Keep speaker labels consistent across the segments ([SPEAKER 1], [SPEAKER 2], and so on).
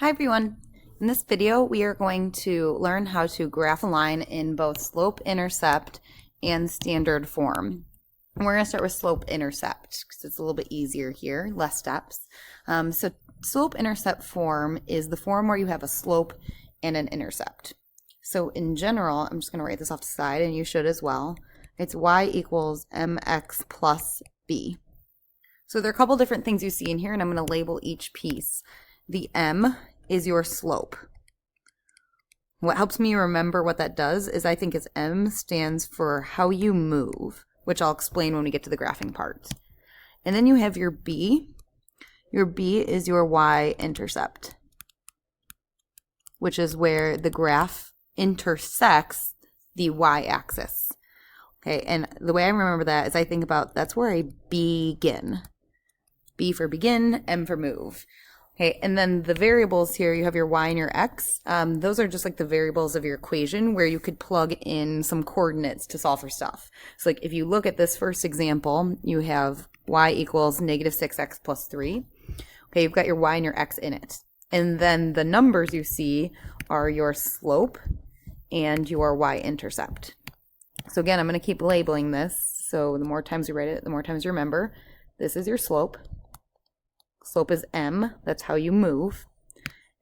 [SPEAKER 1] Hi everyone. In this video, we are going to learn how to graph a line in both slope-intercept and standard form. And we're going to start with slope-intercept because it's a little bit easier here, less steps. So slope-intercept form is the form where you have a slope and an intercept. So in general, I'm just going to write this off to the side, and you should as well. It's y equals mx plus b. So there are a couple different things you see in here, and I'm going to label each piece. The m is your slope. What helps me remember what that does is I think M stands for how you move, which I'll explain when we get to the graphing part. And then you have your B. Your B is your y-intercept, which is where the graph intersects the y-axis. Okay, and the way I remember that is I think about that's where I begin. B for begin, M for move. Okay, and then the variables here, you have your y and your x. Those are just like the variables of your equation where you could plug in some coordinates to solve for stuff. So like if you look at this first example, you have y equals negative 6x plus 3. Okay, you've got your y and your x in it. And then the numbers you see are your slope and your y-intercept. So again, I'm going to keep labeling this. So the more times you write it, the more times you remember. This is your slope. Slope is m, that's how you move.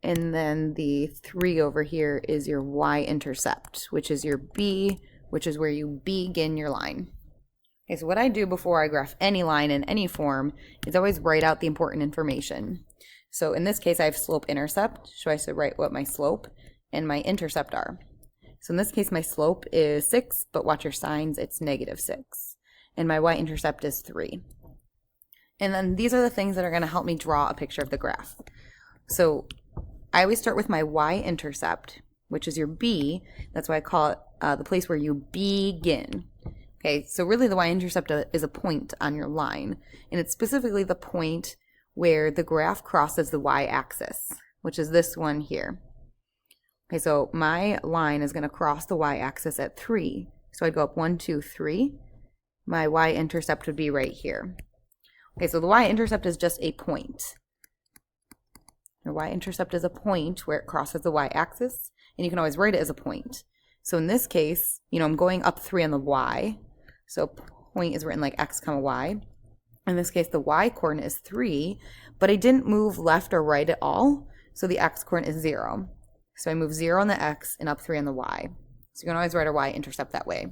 [SPEAKER 1] And then the 3 over here is your y-intercept, which is your b, which is where you begin your line. Okay, so what I do before I graph any line in any form is always write out the important information. So in this case, I have slope-intercept, so I should write what my slope and my intercept are. So in this case, my slope is 6, but watch your signs, it's negative 6. And my y-intercept is 3. And then these are the things that are going to help me draw a picture of the graph. So I always start with my y-intercept, which is your B. That's why I call it the place where you begin. Okay, so really the y-intercept is a point on your line. And it's specifically the point where the graph crosses the y-axis, which is this one here. Okay, so my line is going to cross the y-axis at 3. So I'd go up 1, 2, 3. My y-intercept would be right here. Okay, so the y-intercept is just a point. The y-intercept is a point where it crosses the y-axis, and you can always write it as a point. So in this case, I'm going up 3 on the y, so point is written like x comma y. In this case, the y-coordinate is 3, but I didn't move left or right at all, so the x-coordinate is 0. So I move 0 on the x and up 3 on the y. So you can always write a y-intercept that way.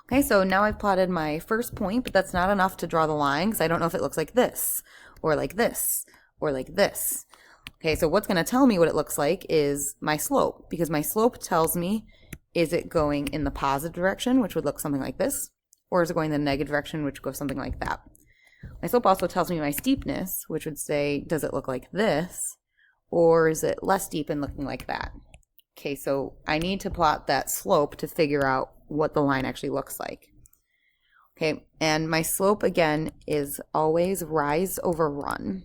[SPEAKER 1] Okay, so now I've plotted my first point, but that's not enough to draw the line because I don't know if it looks like this, or like this, or like this. Okay, so what's going to tell me what it looks like is my slope, because my slope tells me, is it going in the positive direction, which would look something like this, or is it going in the negative direction, which goes something like that. My slope also tells me my steepness, which would say, does it look like this, or is it less steep and looking like that? Okay, so I need to plot that slope to figure out what the line actually looks like. Okay, and my slope again is always rise over run.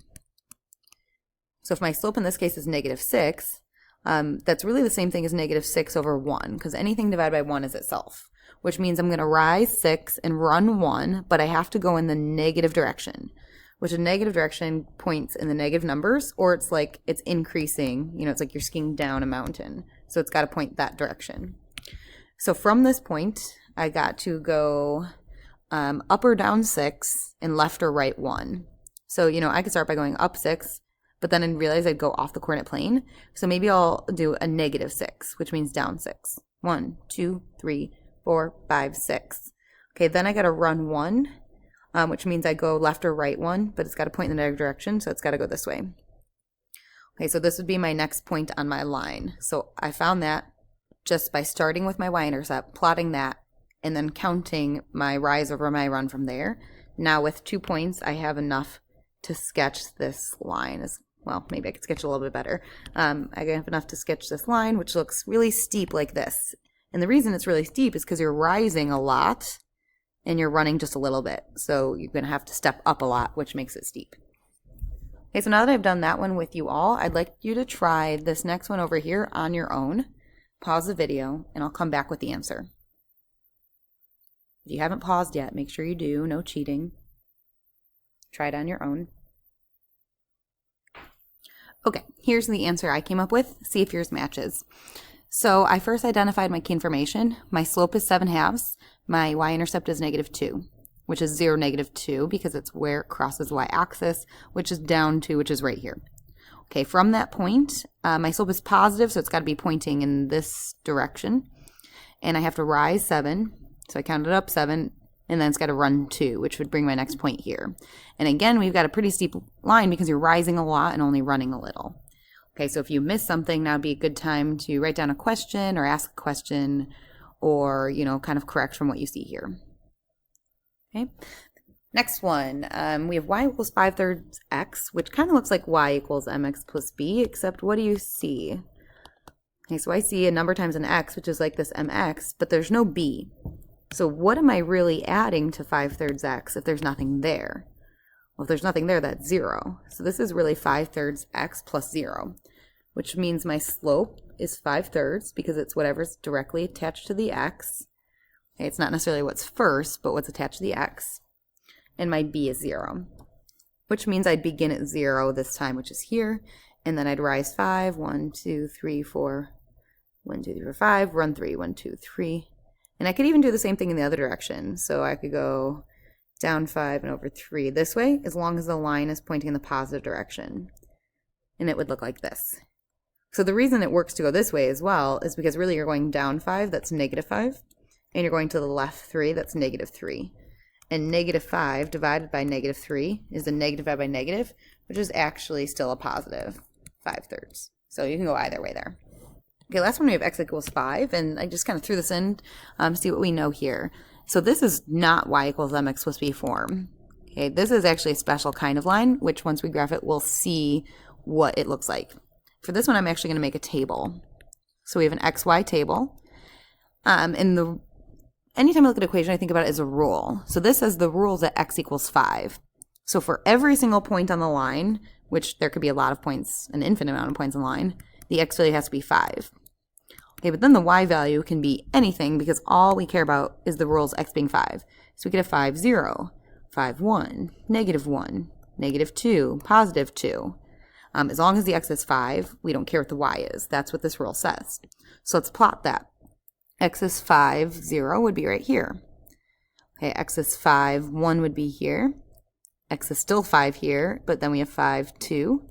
[SPEAKER 1] So if my slope in this case is negative 6, that's really the same thing as negative 6 over 1, because anything divided by 1 is itself, which means I'm going to rise 6 and run 1, but I have to go in the negative direction, which a negative direction points in the negative numbers, or it's like it's increasing, it's like you're skiing down a mountain, so it's got to point that direction. So from this point, I got to go up or down 6 and left or right 1. So, I could start by going up 6, but then I realized I'd go off the coordinate plane. So maybe I'll do a negative 6, which means down 6. 1, 2, 3, 4, 5, 6. Okay, then I got to run 1, which means I go left or right 1, but it's got to point in the negative direction, so it's got to go this way. Okay, so this would be my next point on my line. So I found that just by starting with my y-intercept, plotting that, and then counting my rise over my run from there. Now with 2 points, I have enough to sketch this line. Well, maybe I could sketch it a little bit better. I have enough to sketch this line, which looks really steep like this. And the reason it's really steep is because you're rising a lot, and you're running just a little bit. So you're going to have to step up a lot, which makes it steep. Okay, so now that I've done that one with you all, I'd like you to try this next one over here on your own. Pause the video, and I'll come back with the answer. If you haven't paused yet, make sure you do. No cheating. Try it on your own. Okay, here's the answer I came up with. See if yours matches. So I first identified my key information. My slope is 7/2. My y-intercept is -2, which is 0, -2, because it's where it crosses the y-axis, which is down to, which is right here. Okay, from that point, my slope is positive, so it's got to be pointing in this direction. And I have to rise 7, so I counted up 7, and then it's got to run 2, which would bring my next point here. And again, we've got a pretty steep line because you're rising a lot and only running a little. Okay, so if you miss something, now would be a good time to write down a question or ask a question or, kind of correct from what you see here. Okay. Next one, we have y equals 5/3 x, which kind of looks like y equals mx plus b, except what do you see? Okay, so I see a number times an x, which is like this mx, but there's no b. So what am I really adding to 5/3 x if there's nothing there? Well, if there's nothing there, that's 0. So this is really 5/3 x plus 0, which means my slope is 5/3 because it's whatever's directly attached to the x. Okay, it's not necessarily what's first, but what's attached to the x. And my b is 0, which means I'd begin at 0 this time, which is here, and then I'd rise 5, 1, 2, 3, 4, 1, 2, 3, 4, 5, run 3, 1, 2, 3. And I could even do the same thing in the other direction. So I could go down 5 and over 3 this way, as long as the line is pointing in the positive direction. And it would look like this. So the reason it works to go this way as well is because really you're going down 5, that's -5, and you're going to the left 3, that's -3. And -5 divided by -3 is a negative divided by negative, which is actually still a positive 5/3. So you can go either way there. Okay, last one we have x equals 5, and I just kind of threw this in, see what we know here. So this is not y equals mx plus b form. Okay, this is actually a special kind of line, which once we graph it, we'll see what it looks like. For this one, I'm actually going to make a table. So we have an xy table, and anytime I look at an equation, I think about it as a rule. So this says the rule is that x equals 5. So for every single point on the line, which there could be a lot of points, an infinite amount of points on the line, the x value has to be 5. Okay, but then the y value can be anything because all we care about is the rule's x being 5. So we get a 5, 0, 5, 1, -1, -2, +2. As long as the x is 5, we don't care what the y is. That's what this rule says. So let's plot that. X is 5, 0 would be right here. Okay, x is 5, 1 would be here. X is still 5 here, but then we have 5, 2.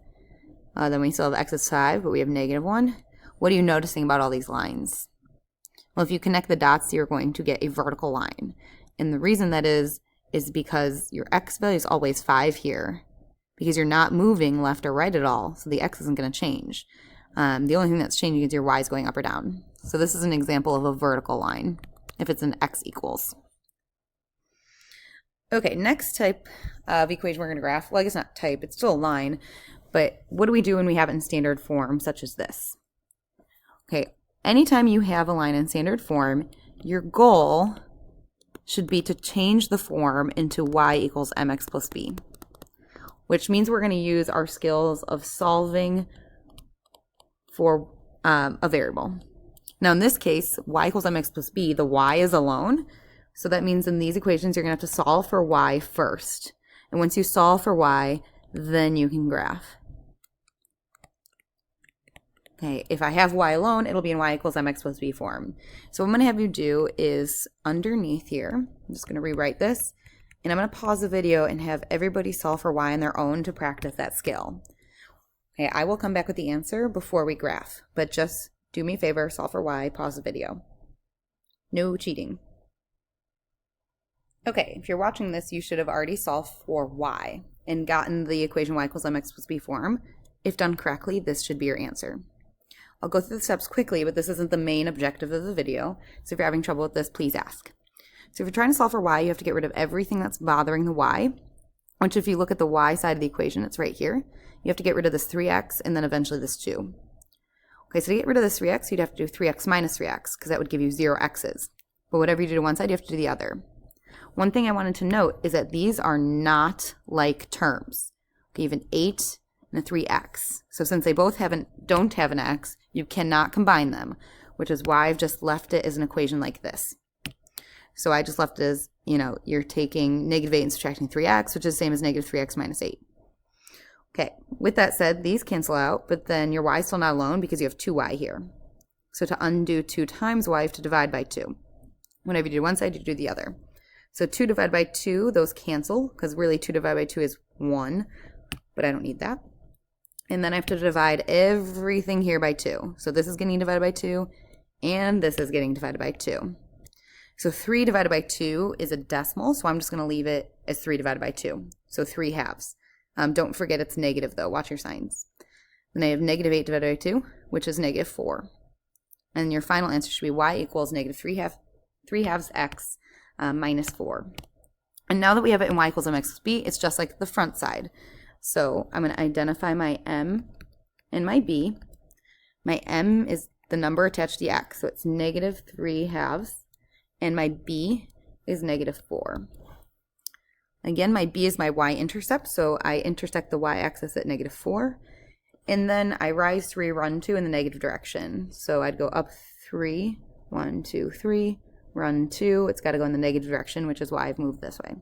[SPEAKER 1] Then we still have x is 5, but we have -1. What are you noticing about all these lines? Well, if you connect the dots, you're going to get a vertical line. And the reason that is because your x value is always 5 here, because you're not moving left or right at all, so the x isn't going to change. The only thing that's changing is your y is going up or down. So this is an example of a vertical line, if it's an x equals. Okay, next type of equation we're going to graph, well, I guess not type, it's still a line, but what do we do when we have it in standard form, such as this? Okay, anytime you have a line in standard form, your goal should be to change the form into y equals mx plus b, which means we're going to use our skills of solving for a variable. Now in this case, y equals mx plus b, the y is alone, so that means in these equations you're going to have to solve for y first. And once you solve for y, then you can graph. Okay, if I have y alone, it'll be in y equals mx plus b form. So what I'm going to have you do is underneath here, I'm just going to rewrite this, and I'm going to pause the video and have everybody solve for y on their own to practice that skill. Okay, I will come back with the answer before we graph, but just do me a favor, solve for y, pause the video. No cheating. Okay, if you're watching this, you should have already solved for y and gotten the equation y equals mx plus b form. If done correctly, this should be your answer. I'll go through the steps quickly, but this isn't the main objective of the video, so if you're having trouble with this, please ask. So if you're trying to solve for y, you have to get rid of everything that's bothering the y, which if you look at the y side of the equation, it's right here. You have to get rid of this 3x and then eventually this 2. Okay, so to get rid of this 3x, you'd have to do 3x minus 3x, because that would give you 0 x's. But whatever you do to one side, you have to do the other. One thing I wanted to note is that these are not like terms. Okay, you have an 8 and a 3x. So since they both don't have an x, you cannot combine them, which is why I've just left it as an equation like this. So I just left it as, you're taking -8 and subtracting 3x, which is the same as -3x minus 8. Okay, with that said, these cancel out, but then your y is still not alone because you have 2y here. So to undo 2 times y, you have to divide by 2. Whenever you do one side, you do the other. So 2 divided by 2, those cancel, because really 2 divided by 2 is 1, but I don't need that. And then I have to divide everything here by 2. So this is getting divided by 2, and this is getting divided by 2. So 3 divided by 2 is a decimal, so I'm just going to leave it as 3 divided by 2. So 3 halves. Don't forget it's negative, though. Watch your signs. Then I have negative 8 divided by 2, which is negative 4. And your final answer should be y equals negative 3 halves x minus 4. And now that we have it in y equals mx plus b, it's just like the front side. So I'm going to identify my m and my b. My m is the number attached to the x, so it's negative 3 halves. And my b is negative 4. Again, my b is my y-intercept, so I intersect the y-axis at negative 4. And then I rise 3, run 2 in the negative direction. So I'd go up 3, 1, 2, 3, run 2. It's got to go in the negative direction, which is why I've moved this way. And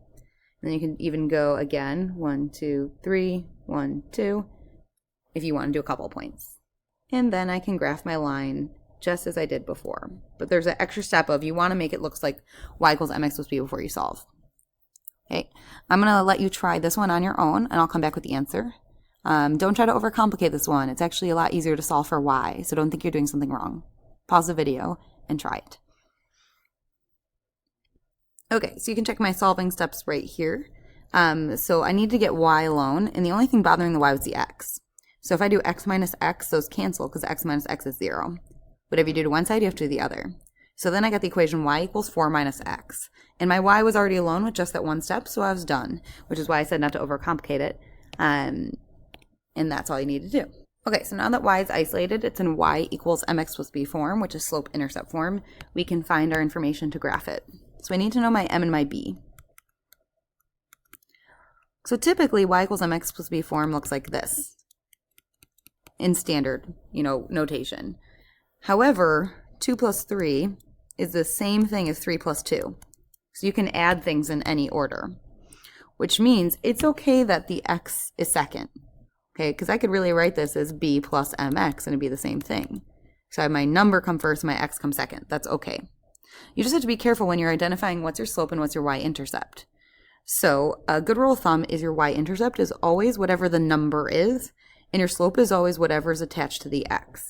[SPEAKER 1] then you can even go again, 1, 2, 3, 1, 2, if you want to do a couple points. And then I can graph my line just as I did before. But there's an extra step of you want to make it look like y equals mx plus b before you solve. Okay, I'm going to let you try this one on your own, and I'll come back with the answer. Don't try to overcomplicate this one. It's actually a lot easier to solve for y, so don't think you're doing something wrong. Pause the video and try it. Okay, so you can check my solving steps right here. So I need to get y alone, and the only thing bothering the y was the x. So if I do x minus x, those cancel because x minus x is 0. Whatever you do to one side, you have to do the other. So then I got the equation y equals 4 minus x. And my y was already alone with just that one step, so I was done, which is why I said not to overcomplicate it. And that's all you need to do. Okay, so now that y is isolated, it's in y equals mx plus b form, which is slope-intercept form. We can find our information to graph it. So I need to know my m and my b. So typically, y equals mx plus b form looks like this in standard, notation. However, 2 plus 3 is the same thing as 3 plus 2. So you can add things in any order, which means it's okay that the x is second. Okay, because I could really write this as b plus mx and it'd be the same thing. So I have my number come first, my x come second. That's okay. You just have to be careful when you're identifying what's your slope and what's your y-intercept. So a good rule of thumb is your y-intercept is always whatever the number is, and your slope is always whatever is attached to the x.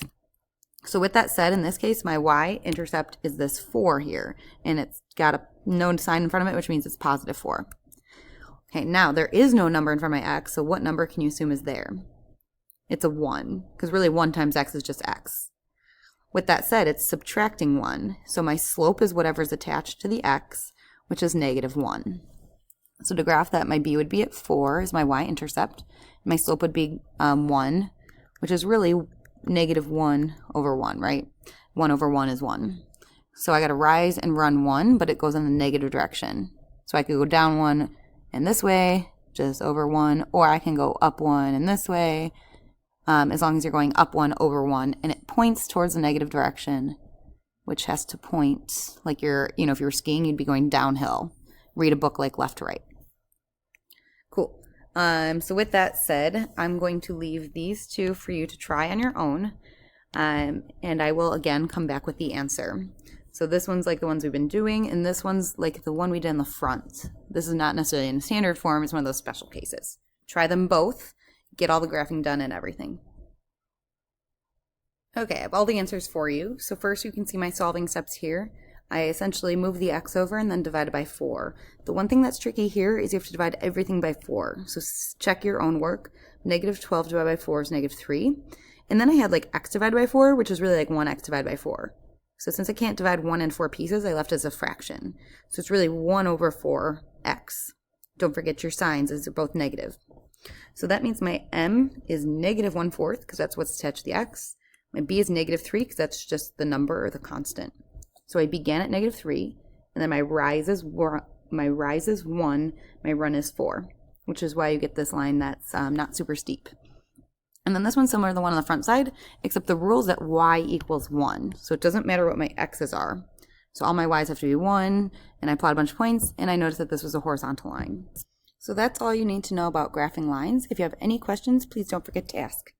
[SPEAKER 1] So with that said, in this case, my y-intercept is this 4 here, and it's got a known sign in front of it, which means it's positive 4. Okay, now there is no number in front of my x, so what number can you assume is there? It's a 1, because really 1 times x is just x. With that said, it's subtracting 1, so my slope is whatever's attached to the x, which is negative 1. So to graph that, my b would be at 4 is my y-intercept. My slope would be 1, which is really negative 1 over 1, right? 1 over 1 is 1. So I got to rise and run 1, but it goes in the negative direction. So I could go down 1 and this way, just over 1, or I can go up 1 and this way, as long as you're going up 1 over 1, and it points towards the negative direction, which has to point like if you were skiing, you'd be going downhill. Read a book like left to right. Cool. So with that said, I'm going to leave these two for you to try on your own, and I will again come back with the answer. So this one's like the ones we've been doing, and this one's like the one we did in the front. This is not necessarily in standard form, it's one of those special cases. Try them both, get all the graphing done and everything. Okay, I have all the answers for you. So first you can see my solving steps here. I essentially move the x over and then divide it by 4. The one thing that's tricky here is you have to divide everything by 4. So check your own work. Negative 12 divided by 4 is negative 3. And then I had like x divided by 4, which is really like 1x divided by 4. So since I can't divide 1 in 4 pieces, I left it as a fraction. So it's really 1 over 4x. Don't forget your signs as they're both negative. So that means my m is negative 1/4, because that's what's attached to the x. My b is negative 3, because that's just the number or the constant. So I began at negative 3, and then my rise is 1, my run is 4, which is why you get this line that's not super steep. And then this one's similar to the one on the front side, except the rule is that y equals 1. So it doesn't matter what my x's are. So all my y's have to be 1, and I plot a bunch of points, and I noticed that this was a horizontal line. So that's all you need to know about graphing lines. If you have any questions, please don't forget to ask.